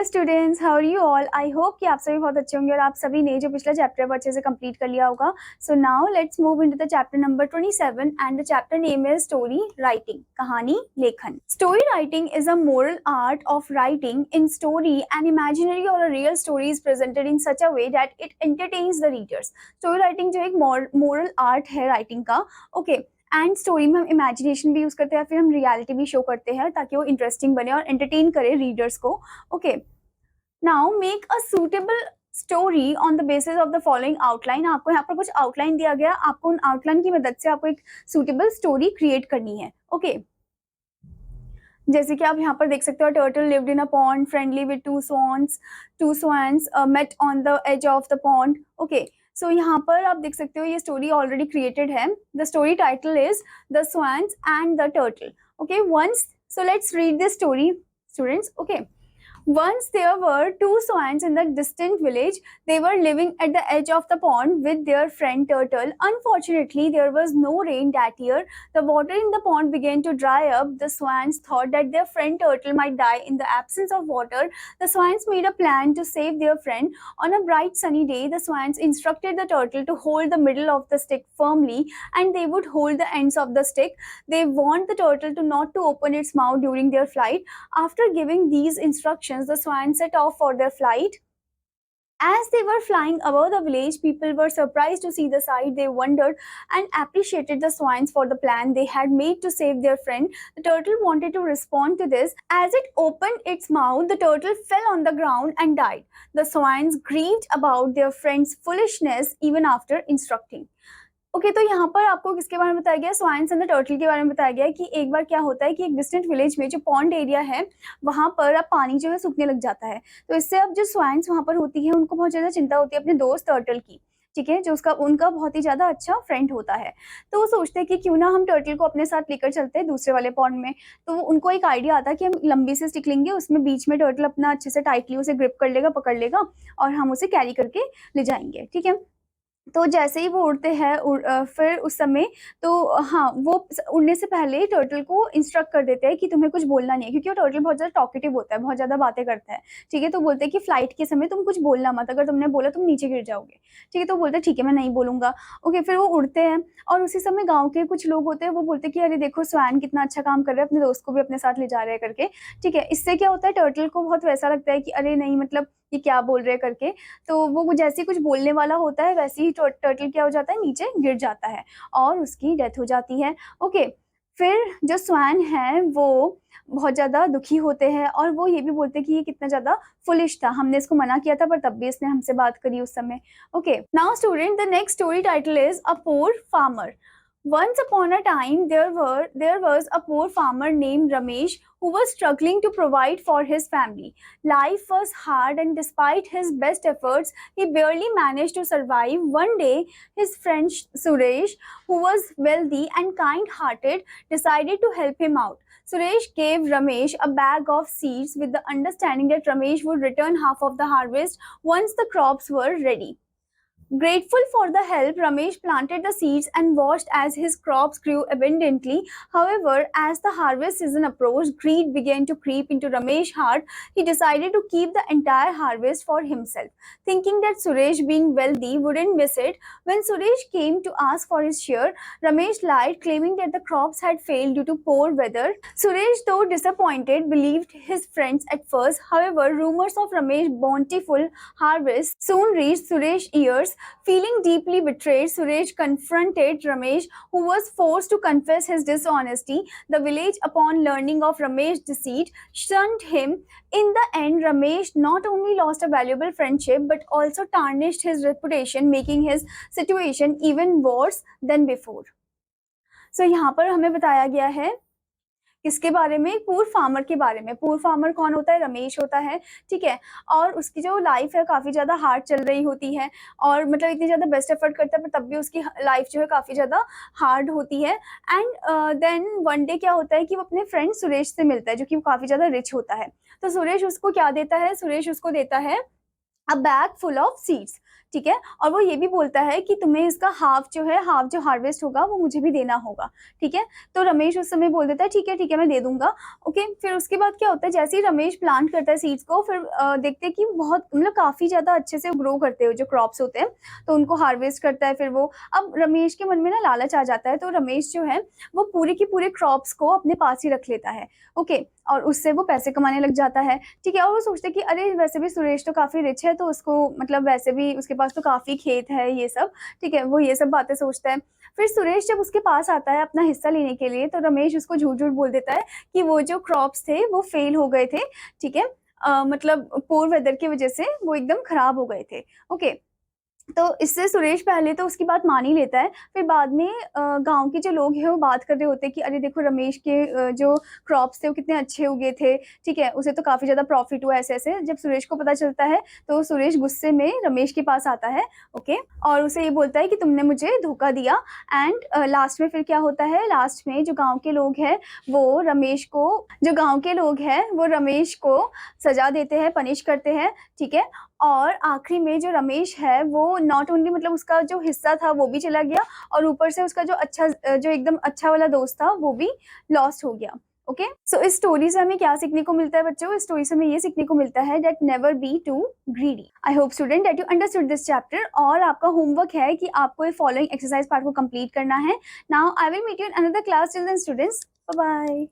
Students, how are you all? I hope कि आप सभी बहुत अच्छे होंगे और आप सभी ने जो पिछला चैप्टर वो अच्छे से कंप्लीट कर लिया होगा. So now let's move into the chapter number 27 and the chapter name is story writing. कहानी लेखन. Story writing is a moral art of writing in story and imaginary or real stories presented in such a way that it entertains the readers. Story writing जो एक moral art है writing का. Okay and story में हम imagination भी use करते हैं, फिर हम रियलिटी भी शो करते हैं ताकि वो इंटरेस्टिंग बने और एंटरटेन करे रीडर्स को. Okay, now make a suitable story on the basis of the following outline. आपको यहाँ पर कुछ आउटलाइन दिया गया, आपको उन आउटलाइन की मदद से आपको एक सूटेबल स्टोरी क्रिएट करनी है. ओके, जैसे कि आप यहाँ पर देख सकते हो, turtle lived in a pond friendly with two swans met on the edge of the pond. Okay, so यहाँ पर आप देख सकते हो ये स्टोरी ऑलरेडी क्रिएटेड है. The story title is the swans and the turtle. Okay, once so let's read this story students. Okay, once there were two swans in the distant village. They were living at the edge of the pond with their friend turtle. Unfortunately, there was no rain that year. The water in the pond began to dry up. The swans thought that their friend turtle might die in the absence of water. The swans made a plan to save their friend. On a bright sunny day, the swans instructed the turtle to hold the middle of the stick firmly and they would hold the ends of the stick. They warned the turtle to not to open its mouth during their flight. After giving these instructions, the swans set off for their flight. As they were flying above the village, people were surprised to see the sight. They wondered and appreciated the swans for the plan they had made to save their friend. The turtle wanted to respond to this. As it opened its mouth, the turtle fell on the ground and died. The swans grieved about their friend's foolishness even after instructing. Okay तो यहाँ पर आपको किसके बारे में बताया गया? Swines and the turtle के बारे में बताया गया है कि एक बार क्या होता है कि एक डिस्टेंट विलेज में जो पॉन्ड एरिया है वहां पर अब पानी जो है सूखने लग जाता है. तो इससे अब जो स्वाइन्स वहां पर होती है उनको बहुत ज्यादा चिंता होती है अपने दोस्त टर्टल की. ठीक है, जो उसका उनका बहुत ही ज्यादा अच्छा फ्रेंड होता है. तो वो सोचते हैं कि क्यों ना हम टर्टल को अपने साथ लेकर चलते हैं दूसरे वाले पॉन्ड में. तो उनको एक आइडिया आता है कि हम लंबी से स्टिक लेंगे, उसमें बीच में टर्टल अपना अच्छे से टाइटली उसे ग्रिप कर लेगा, पकड़ लेगा और हम उसे कैरी करके ले जाएंगे. ठीक है, तो जैसे ही वो उड़ते हैं फिर उस समय तो हाँ, वो उड़ने से पहले टर्टल को इंस्ट्रक्ट कर देते हैं कि तुम्हें कुछ बोलना नहीं है, क्योंकि वो टर्टल बहुत ज़्यादा टॉकेटिव होता है, बहुत ज़्यादा बातें करता है. ठीक है, तो बोलते हैं कि फ्लाइट के समय तुम कुछ बोलना मत, अगर तुमने बोला तुम नीचे गिर जाओगे. ठीक है, तो बोलते हैं ठीक है मैं नहीं बोलूंगा. ओके, फिर वो उड़ते हैं और उसी समय गाँव के कुछ लोग होते हैं, वो बोलते हैं कि अरे देखो स्वैन कितना अच्छा काम कर रहा है, अपने दोस्त को भी अपने साथ ले जा रहे हैं करके. ठीक है, इससे क्या होता है टर्टल को बहुत वैसा लगता है कि अरे नहीं, मतलब ये क्या बोल रहे हैं करके. तो वो जैसे ही कुछ बोलने वाला होता है वैसे ही टर्टल क्या हो जाता है, नीचे गिर जाता है और उसकी डेथ हो जाती है. ओके, फिर जो स्वैन है वो बहुत ज़्यादा दुखी होते हैं और वो ये भी बोलते हैं कि ये कितना ज़्यादा फुलिश था, हमने इसको मना किया था पर तब भी इसने हमसे बात करी उस समय. Okay, now student, the next story title is a poor farmer. Once upon a time, there was a poor farmer named Ramesh who was struggling to provide for his family. Life was hard, and despite his best efforts, he barely managed to survive. One day, his friend Suresh, who was wealthy and kind-hearted, decided to help him out. Suresh gave Ramesh a bag of seeds with the understanding that Ramesh would return half of the harvest once the crops were ready. Grateful for the help, Ramesh planted the seeds and watched as his crops grew abundantly. However, as the harvest season approached, greed began to creep into Ramesh's heart. He decided to keep the entire harvest for himself, thinking that Suresh, being wealthy, wouldn't miss it. When Suresh came to ask for his share, Ramesh lied, claiming that the crops had failed due to poor weather. Suresh, though disappointed, believed his friends at first. However, rumors of Ramesh's bountiful harvest soon reached Suresh's ears. Feeling deeply betrayed, Suresh confronted Ramesh, who was forced to confess his dishonesty. The village, upon learning of Ramesh's deceit, shunned him. In the end, Ramesh not only lost a valuable friendship but also tarnished his reputation, making his situation even worse than before. So यहाँ पर हमें बताया गया है किसके बारे में? पूर फार्मर के बारे में. पूर फार्मर कौन होता है? रमेश होता है. ठीक है, और उसकी जो लाइफ है काफ़ी ज़्यादा हार्ड चल रही होती है और मतलब इतनी ज़्यादा बेस्ट एफर्ट करता है पर तब भी उसकी लाइफ जो है काफ़ी ज़्यादा हार्ड होती है. एंड देन वन डे क्या होता है कि वो अपने फ्रेंड सुरेश से मिलता है जो कि काफ़ी ज़्यादा रिच होता है. तो सुरेश उसको क्या देता है? सुरेश उसको देता है अ बैग फुल ऑफ सीड्स. ठीक है। और वो ये भी बोलता है कि तुम्हें इसका हाफ जो हार्वेस्ट होगा वो मुझे भी देना होगा, ठीक है। तो रमेश उस समय बोल देता है ठीक है मैं दे दूंगा। ओके, फिर उसके बाद क्या होता है, जैसे ही रमेश प्लांट करता है सीड्स को, फिर देखते हैं कि बहुत मतलब काफी ज्यादा अच्छे से ग्रो करते हैं जो क्रॉप्स होते हैं, तो उनको हार्वेस्ट करता है। फिर वो, अब रमेश के मन में ना लालच आ जाता है, तो रमेश जो है वो पूरे की पूरे क्रॉप्स को अपने पास ही रख लेता है। ओके, और उससे वो पैसे कमाने लग जाता है, ठीक है। और वो सोचते हैं कि अरे वैसे भी सुरेश तो काफी रिच है, तो उसको मतलब वैसे भी उसके पास तो काफी खेत है ये सब, ठीक है। वो ये सब बातें सोचता है। फिर सुरेश जब उसके पास आता है अपना हिस्सा लेने के लिए, तो रमेश उसको झूठ झूठ बोल देता है कि वो जो क्रॉप्स थे वो फेल हो गए थे, ठीक है। मतलब पोर वेदर की वजह से वो एकदम खराब हो गए थे। ओके, तो इससे सुरेश पहले तो उसकी बात मान ही लेता है, फिर बाद में गांव के जो लोग हैं वो बात कर रहे होते हैं कि अरे देखो रमेश के जो क्रॉप्स थे वो कितने अच्छे उगे थे, ठीक है, उसे तो काफी ज्यादा प्रॉफिट हुआ, ऐसे ऐसे जब सुरेश को पता चलता है तो सुरेश गुस्से में रमेश के पास आता है। ओके, और उसे ये बोलता है कि तुमने मुझे धोखा दिया। एंड लास्ट में फिर क्या होता है, लास्ट में जो गाँव के लोग हैं वो रमेश को जो गाँव के लोग हैं वो रमेश को सजा देते हैं, पनिश करते हैं, ठीक है। और आखिरी में जो रमेश है वो नॉट ओनली मतलब उसका जो हिस्सा था वो भी चला गया, और ऊपर से उसका जो एकदम अच्छा वाला दोस्त था वो भी लॉस्ट हो गया। ओके, सो इस स्टोरी से हमें क्या सीखने को मिलता है बच्चों? इस स्टोरी से हमें ये सीखने को मिलता है that never be too greedy. I hope student that you understood this chapter. और आपका होमवर्क है कि आपको ये फॉलोइंग एक्सरसाइज पार्ट को कंप्लीट करना है। Now I will meet you in another class. Till then students, bye bye.